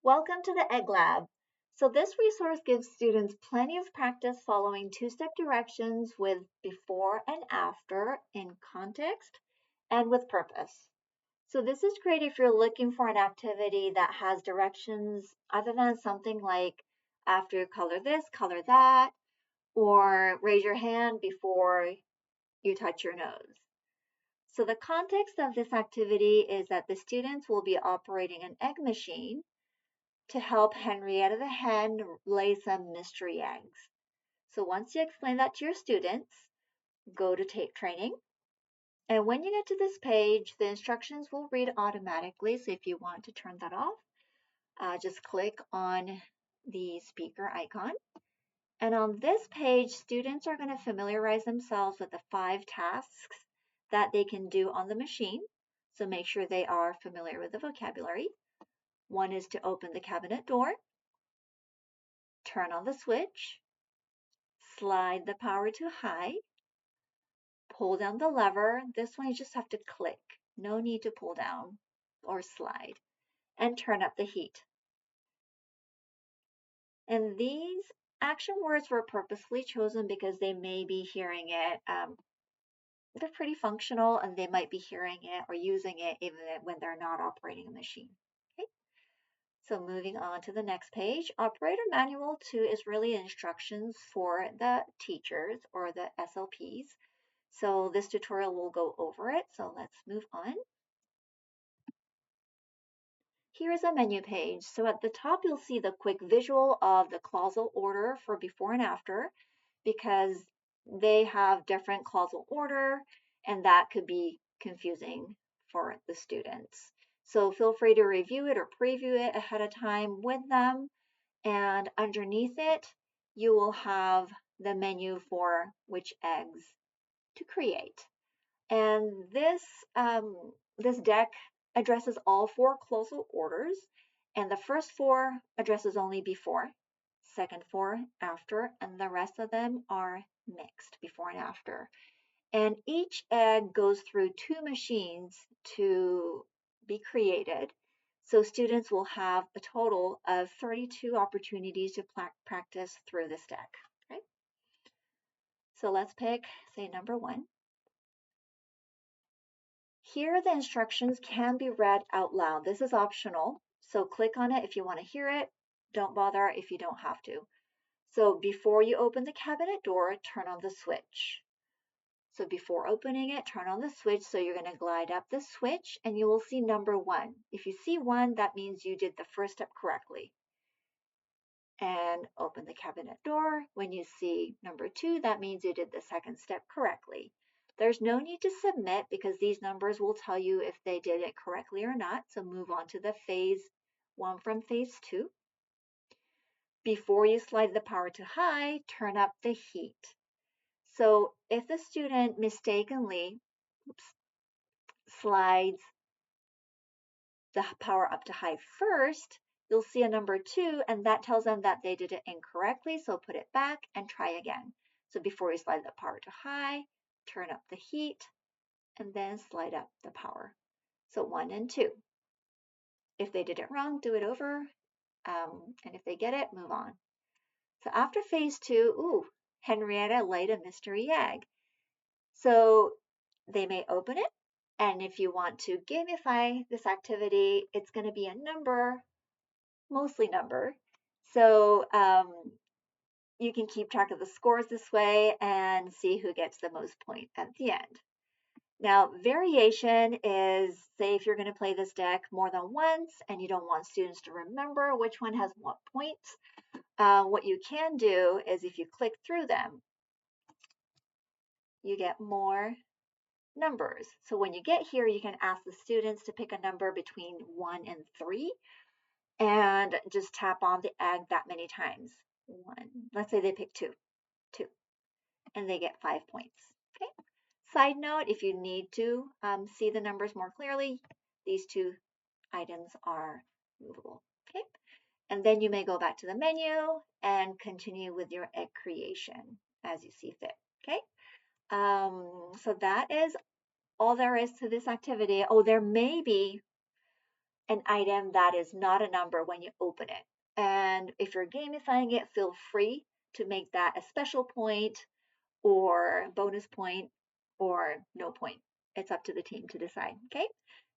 Welcome to the Egg Lab. So this resource gives students plenty of practice following two-step directions with before and after in context and with purpose. So this is great if you're looking for an activity that has directions other than something like after you color this, color that, or raise your hand before you touch your nose. So the context of this activity is that the students will be operating an egg machine to help Henrietta the hen lay some mystery eggs. So once you explain that to your students, go to take training. And when you get to this page, the instructions will read automatically. So if you want to turn that off, just click on the speaker icon. And on this page, students are going to familiarize themselves with the 5 tasks that they can do on the machine. So make sure they are familiar with the vocabulary. One is to open the cabinet door, turn on the switch, slide the power to high, pull down the lever. This one you just have to click. No need to pull down or slide. And turn up the heat. And these action words were purposely chosen because they may be hearing it. They're pretty functional and they might be hearing it or using it even when they're not operating a machine. Okay? So moving on to the next page, Operator Manual 2 is really instructions for the teachers or the SLPs. So this tutorial will go over it. So let's move on. Here is a menu page. So at the top, you'll see the quick visual of the clausal order for before and after, because they have different clausal order and that could be confusing for the students. So feel free to review it or preview it ahead of time with them. And underneath it, you will have the menu for which eggs to create. And this deck addresses all 4 clausal orders, and the first 4 addresses only before, second 4 after, and the rest of them are mixed before and after. And each egg goes through 2 machines to be created. So students will have a total of 32 opportunities to practice through this deck. Okay? So let's pick, say, number 1. Here, the instructions can be read out loud. This is optional, so click on it if you want to hear it. Don't bother if you don't have to. So before you open the cabinet door, turn on the switch. So before opening it, turn on the switch. So you're going to glide up the switch and you will see number 1. If you see 1, that means you did the first step correctly. And open the cabinet door. When you see number 2, that means you did the second step correctly. There's no need to submit because these numbers will tell you if they did it correctly or not. So move on to the phase 1 from phase 2. Before you slide the power to high, turn up the heat. So if the student mistakenly slides the power up to high first, you'll see a number 2 and that tells them that they did it incorrectly. So put it back and try again. So before you slide the power to high, turn up the heat and then slide up the power. So 1 and 2. If they did it wrong, do it over. And if they get it, move on. So after phase 2, ooh, Henrietta laid a mystery egg. So they may open it. And if you want to gamify this activity, it's going to be a number, mostly number. So you can keep track of the scores this way and see who gets the most points at the end. Now, variation is, say if you're going to play this deck more than once and you don't want students to remember which one has what points, what you can do is if you click through them, you get more numbers. So when you get here, you can ask the students to pick a number between 1 and 3 and just tap on the egg that many times. 1, let's say they pick 2, and they get 5 points. Okay. Side note, if you need to see the numbers more clearly, these 2 items are movable. Okay. And then you may go back to the menu and continue with your egg creation as you see fit. Okay. So that is all there is to this activity. Oh, there may be an item that is not a number when you open it. And if you're gamifying it, feel free to make that a special point or bonus point or no point. It's up to the team to decide. Okay.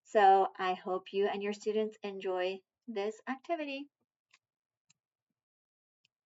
So I hope you and your students enjoy this activity.